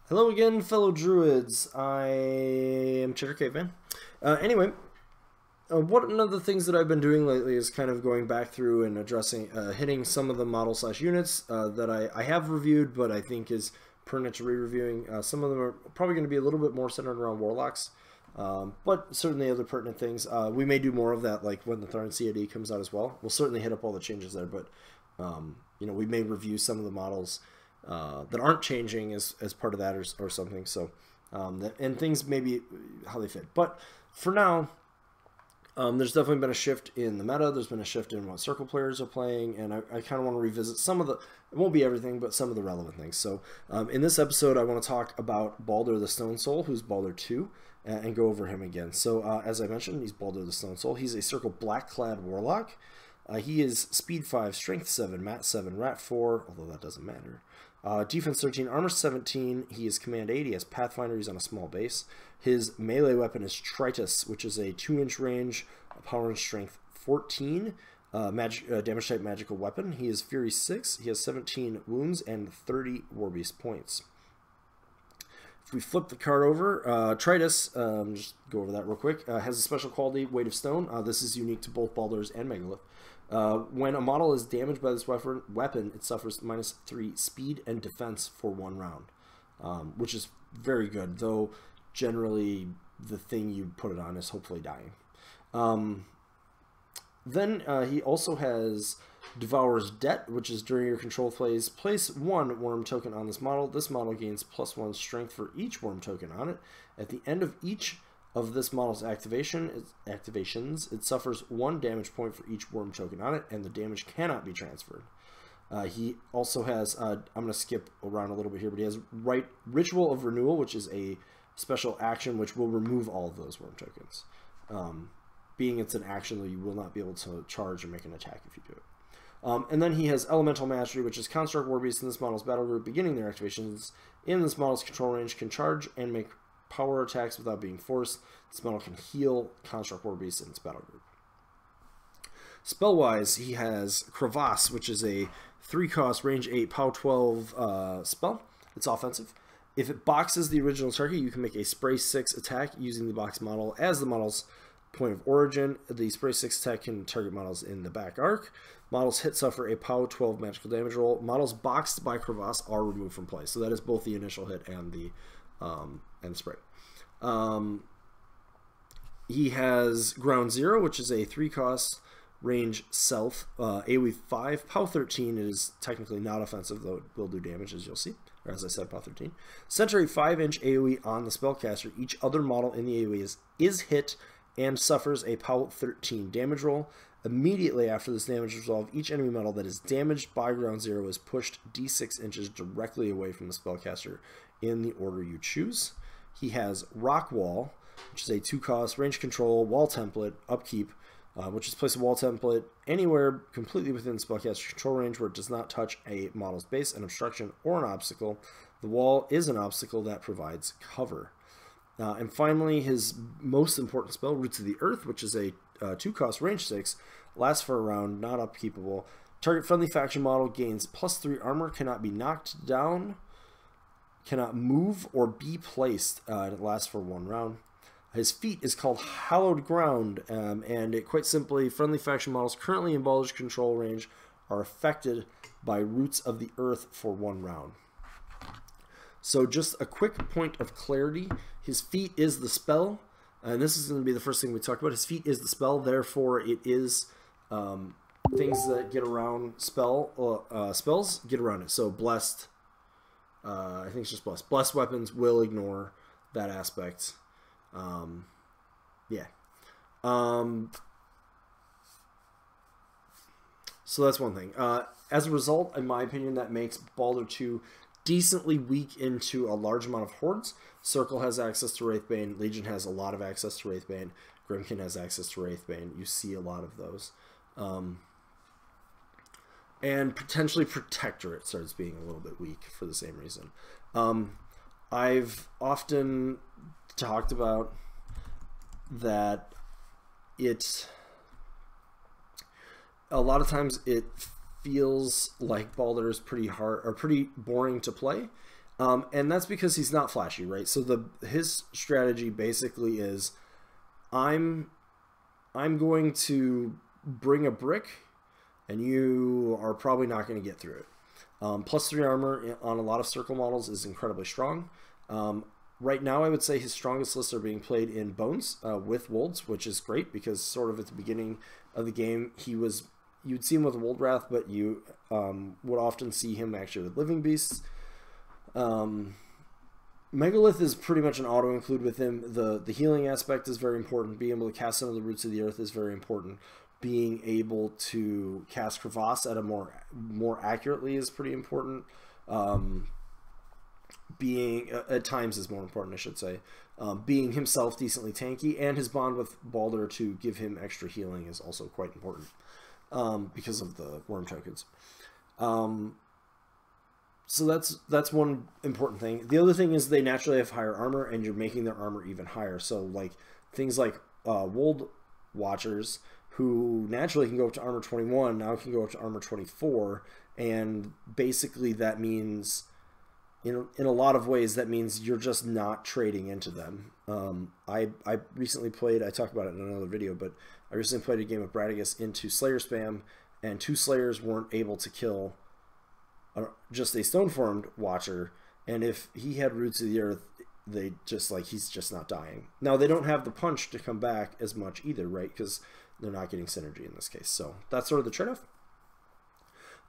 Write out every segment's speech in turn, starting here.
Hello again, fellow druids. I am Cheddar Caveman. One of the things that I've been doing lately is kind of going back through and addressing, hitting some of the model/units that I have reviewed, but I think is pertinent to re-reviewing. Some of them are probably going to be a little bit more centered around warlocks, but certainly other pertinent things. We may do more of that, like when the Tharn CAD comes out as well. We'll certainly hit up all the changes there, but you know, we may review some of the models that aren't changing as part of that or something. So, and things maybe how they fit. But for now, there's definitely been a shift in the meta. There's been a shift in what circle players are playing, and I kind of want to revisit some of the, it won't be everything, but some of the relevant things. So in this episode, I want to talk about Baldur the Stonesoul, who's Baldur 2, and go over him again. So as I mentioned, he's Baldur the Stonesoul. He's a circle black-clad warlock. He is speed 5, strength 7, mat 7, rat 4, although that doesn't matter. Defense 13, armor 17. He is command 8. He has Pathfinder. He's on a small base. His melee weapon is Tritus, which is a 2-inch range, power and strength 14, damage type magical weapon. He is Fury 6. He has 17 wounds and 30 War Beast points. If we flip the card over, Tritus, just go over that real quick, has a special quality, Weight of Stone. This is unique to both Baldur's and Megalith. When a model is damaged by this weapon, it suffers -3 speed and defense for 1 round, which is very good, though generally the thing you put it on is hopefully dying. Then he also has Devourer's Debt, which is during your control phase, place 1 worm token on this model. This model gains +1 strength for each worm token on it. At the end of each of this model's activations, it suffers 1 damage point for each worm token on it, and the damage cannot be transferred. He also has, I'm going to skip around a little bit here, but he has Ritual of Renewal, which is a special action which will remove all of those worm tokens. Being it's an action, though, you will not be able to charge or make an attack if you do it. And then he has Elemental Mastery, which is construct war beasts in this model's battle group beginning their activations in this model's control range can charge and make power attacks without being forced. This model can heal construct war beasts in its battle group. Spell-wise, he has Crevasse, which is a 3-cost, range 8, power 12 spell. It's offensive. If it boxes the original target, you can make a Spray 6 attack using the box model as the model's point of origin. The Spray 6 attack can target models in the back arc. Models hit suffer a power 12 magical damage roll. Models boxed by Crevasse are removed from play. So that is both the initial hit and the spray. He has Ground 0, which is a 3-cost range self, AoE 5, POW 13 is technically not offensive, though it will do damage, as you'll see, or as I said, POW 13. Center a 5-inch AoE on the spellcaster. Each other model in the AoE is hit and suffers a POW 13 damage roll. Immediately after this damage resolve, each enemy model that is damaged by Ground 0 is pushed d6 inches directly away from the spellcaster in the order you choose. He has Rock Wall, which is a 2-cost range control wall template upkeep, which is place a wall template anywhere completely within spellcaster's control range where it does not touch a model's base, an obstruction, or an obstacle. The wall is an obstacle that provides cover. And finally, his most important spell, Roots of the Earth, which is a 2-cost range 6, lasts for a round, not upkeepable. Target friendly faction model gains +3 armor, cannot be knocked down, cannot move or be placed, and it lasts for 1 round. His feat is called Hallowed Ground, and it quite simply, friendly faction models currently in Baldur's control range are affected by Roots of the Earth for 1 round. So just a quick point of clarity, his feat is the spell, and this is going to be the first thing we talk about. His feat is the spell, therefore it is things that get around spells get around it. So Blessed, I think it's just Blessed. Blessed weapons will ignore that aspect. Yeah. So that's one thing. As a result, in my opinion, that makes Baldur 2 decently weak into a large amount of hordes. Circle has access to Wraithbane. Legion has a lot of access to Wraithbane. Grimkin has access to Wraithbane. You see a lot of those. And potentially Protectorate starts being a little bit weak for the same reason. I've often talked about that a lot of times it feels like Baldur is pretty hard or pretty boring to play. And that's because he's not flashy, right? So his strategy basically is I'm going to bring a brick, and you are probably not going to get through it. +3 armor on a lot of circle models is incredibly strong. Right now, I would say his strongest lists are being played in Bones with Wolds, which is great because sort of at the beginning of the game, you'd see him with Wold Wrath, but you would often see him actually with Living Beasts. Megalith is pretty much an auto-include with him. The healing aspect is very important. Being able to cast Under the Roots of the Earth is very important. Being able to cast Crevasse at a more accurately is pretty important. Being at times is more important, I should say. Being himself decently tanky, and his bond with Baldur to give him extra healing is also quite important because of the worm tokens. So that's one important thing. The other thing is they naturally have higher armor, and you're making their armor even higher. So like things like Wold Watchers, who naturally can go up to armor 21, now can go up to armor 24, and basically that means, in a lot of ways, that means you're just not trading into them. I recently played, I talked about it in another video, but I recently played a game of Bradigus into Slayer spam, and 2 Slayers weren't able to kill just a Stoneformed Watcher, and if he had Roots of the Earth, they just, like, he's just not dying. Now, they don't have the punch to come back as much either, right? Because they're not getting synergy in this case. So that's sort of the trade-off.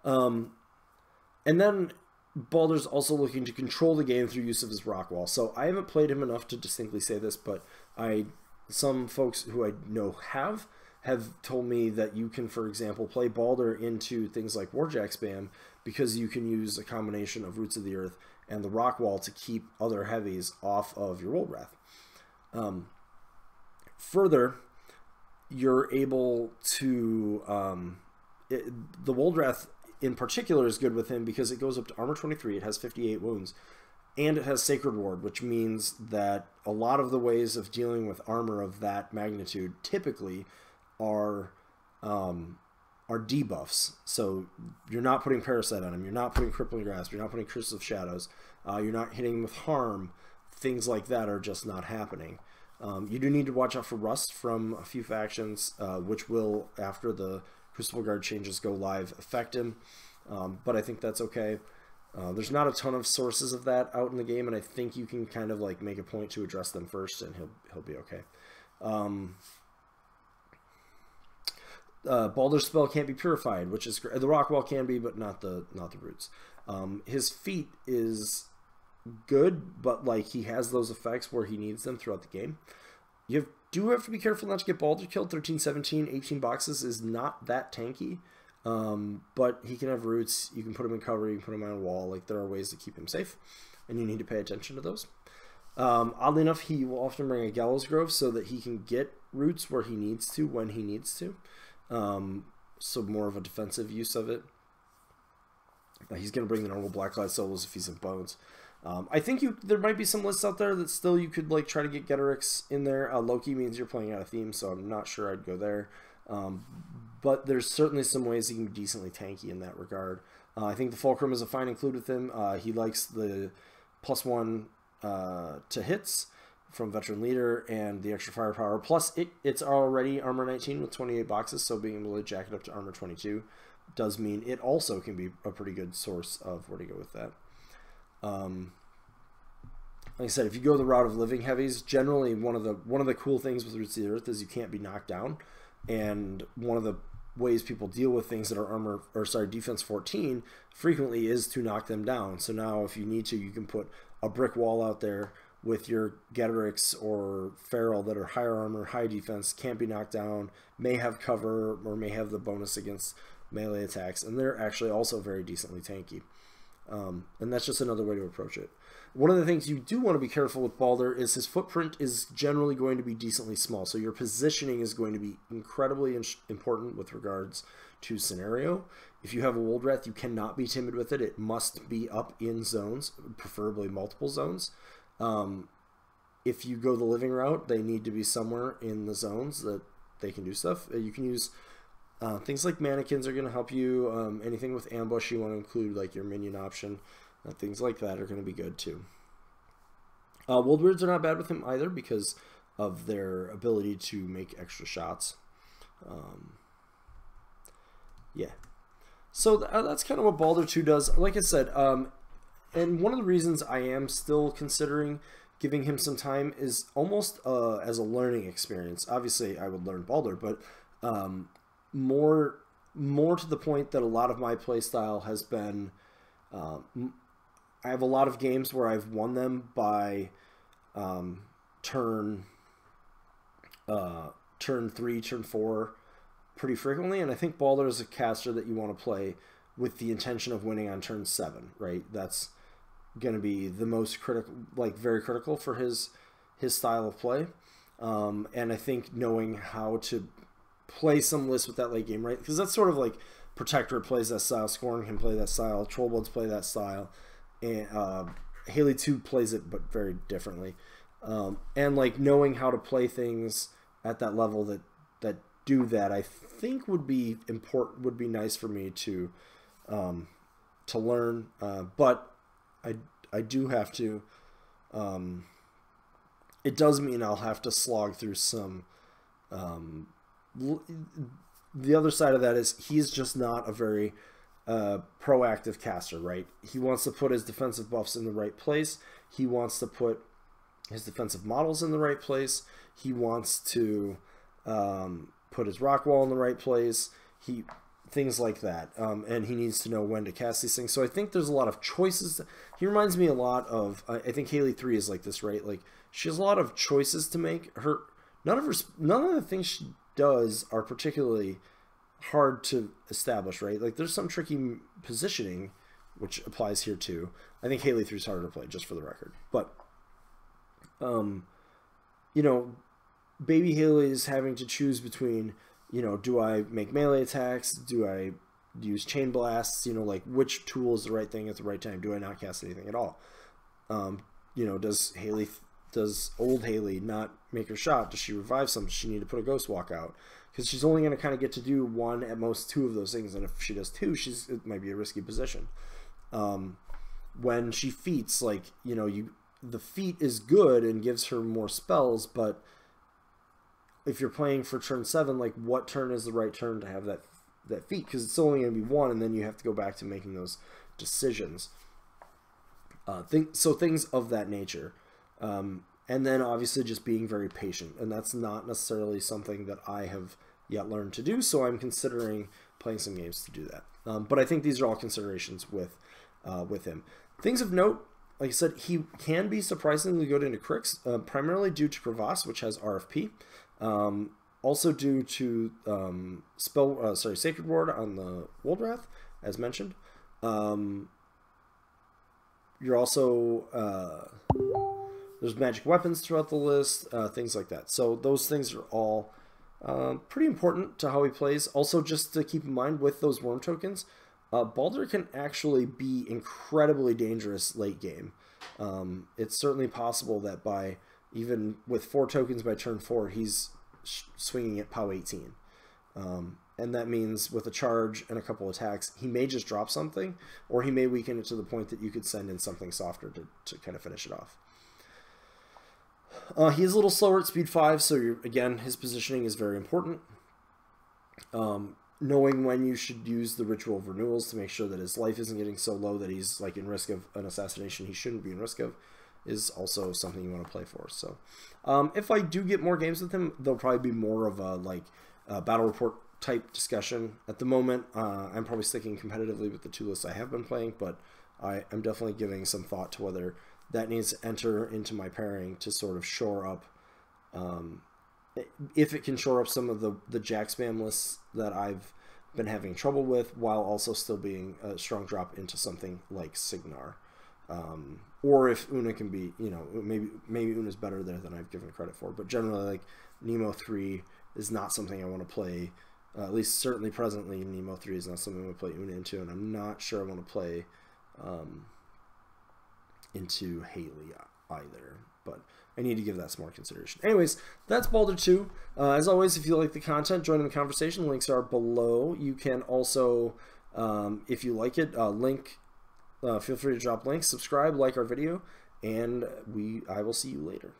And then Baldur's also looking to control the game through use of his rock wall. So I haven't played him enough to distinctly say this, but some folks who I know have told me that you can, for example, play Baldur into things like Warjack spam because you can use a combination of Roots of the Earth and the rock wall to keep other heavies off of your Wold Wrath. Further, you're able to the Wold Wrath in particular is good with him because it goes up to armor 23, it has 58 wounds, and it has Sacred Ward, which means that a lot of the ways of dealing with armor of that magnitude typically are debuffs. So you're not putting Parasite on him, you're not putting Crippling Grasp, you're not putting Curse of Shadows, you're not hitting him with harm. Things like that are just not happening. You do need to watch out for Rust from a few factions, which will, after the Crucible Guard changes go live, affect him. But I think that's okay. There's not a ton of sources of that out in the game, and I think you can kind of like make a point to address them first, and he'll be okay. Baldur's spell can't be purified, which is great. The rock wall can be, but not the roots. His feat is good, but like he has those effects where he needs them throughout the game. You do have to be careful not to get Baldur killed. 13, 17, 18 boxes is not that tanky, but he can have roots. You can put him in cover. You can put him on a wall. Like there are ways to keep him safe, and you need to pay attention to those. Oddly enough, he will often bring a Gallows Grove so that he can get roots where he needs to when he needs to. So more of a defensive use of it. He's going to bring the normal Blacklight Solos if he's in Bones. I think there might be some lists out there that still you could like try to get Getorix in there. Loki means you're playing out of theme, so I'm not sure I'd go there. But there's certainly some ways he can be decently tanky in that regard. I think the Fulcrum is a fine include with him. He likes the +1 to hits from Veteran Leader and the extra firepower. Plus, it's already armor 19 with 28 boxes, so being able to jack it up to armor 22 does mean it also can be a pretty good source of where to go with that. Like I said, if you go the route of living heavies, generally one of the cool things with Roots of the Earth is you can't be knocked down, and one of the ways people deal with things that are defense 14 frequently is to knock them down. So now if you need to, you can put a brick wall out there with your Getorix or Feral that are higher armor, high defense, can't be knocked down, may have cover, or may have the bonus against melee attacks, and they're actually also very decently tanky. And that's just another way to approach it. One of the things you do want to be careful with Baldur is his footprint is generally going to be decently small, so your positioning is going to be incredibly important with regards to scenario. If you have a Wold Wrath, you cannot be timid with it. It must be up in zones, preferably multiple zones. If you go the living route, they need to be somewhere in the zones that they can do stuff. You can use Things like mannequins are going to help you. Anything with ambush you want to include, like your minion option, things like that are going to be good too. Woldweirds are not bad with him either because of their ability to make extra shots. Yeah. So that's kind of what Baldur 2 does. Like I said, and one of the reasons I am still considering giving him some time is almost as a learning experience. Obviously, I would learn Baldur, but more to the point that a lot of my playstyle has been. I have a lot of games where I've won them by turn 3, turn 4 pretty frequently, and I think Baldur is a caster that you want to play with the intention of winning on turn 7, right? That's going to be the most critical, like very critical for his style of play. And I think knowing how to play some lists with that late game, right? Because that's sort of like Protectorate plays that style, Scorn can play that style, Trollbloods play that style, and Haley 2 plays it but very differently. And like knowing how to play things at that level that do that, I think would be important, would be nice for me to learn. But I do have to. It does mean I'll have to slog through some. The other side of that is he's just not a very proactive caster, right? He wants to put his defensive buffs in the right place. He wants to put his defensive models in the right place. He wants to put his rock wall in the right place. Things like that, and he needs to know when to cast these things. So I think there's a lot of choices. He reminds me a lot of. I think Haley 3 is like this, right? Like she has a lot of choices to make. None of the things she does are particularly hard to establish, right? Like there's some tricky positioning, which applies here too. I think Haley 3 is harder to play, just for the record. But, you know, baby Haley is having to choose between, you know, do I make melee attacks? Do I use chain blasts? You know, like which tool is the right thing at the right time? Do I not cast anything at all? You know, does old Haley not make her shot? Does she revive some? Does she need to put a ghost walk out? Because she's only going to kind of get to do 1, at most 2 of those things, and if she does 2, it might be a risky position. When she feats, like, you know, the feat is good and gives her more spells, but if you're playing for turn 7, like what turn is the right turn to have that feat? Because it's only going to be 1, and then you have to go back to making those decisions. So things of that nature. And then obviously just being very patient, and that's not necessarily something that I have yet learned to do, so I'm considering playing some games to do that. But I think these are all considerations with him. Things of note, like I said, he can be surprisingly good into Crix, primarily due to Crevasse, which has RFP. Also due to Sacred Ward on the Woldwrath, as mentioned. You're also there's magic weapons throughout the list, things like that. So those things are all pretty important to how he plays. Also, just to keep in mind with those worm tokens, Baldur can actually be incredibly dangerous late game. It's certainly possible that by even with 4 tokens by turn 4, he's swinging at POW 18. And that means with a charge and a couple attacks, he may just drop something, or he may weaken it to the point that you could send in something softer to kind of finish it off. He is a little slower at speed 5, so again, his positioning is very important. Knowing when you should use the Ritual of Renewals to make sure that his life isn't getting so low that he's like in risk of an assassination he shouldn't be in risk of is also something you want to play for. So if I do get more games with him, there'll probably be more of a battle report type discussion. At the moment, I'm probably sticking competitively with the 2 lists I have been playing, but I'm definitely giving some thought to whether that needs to enter into my pairing to sort of shore up, if it can shore up some of the Jack spam lists that I've been having trouble with, while also still being a strong drop into something like Signar. Or if Una can be, you know, maybe Una's better there than I've given credit for. But generally, like, Nemo 3 is not something I want to play, at least certainly presently, Nemo 3 is not something I want to play Una into, and I'm not sure I want to play into Haley either. but I need to give that some more consideration. Anyways, that's Baldur 2. As always, if you like the content, join in the conversation. Links are below. You can also, if you like it, feel free to drop links, subscribe, like our video, and I will see you later.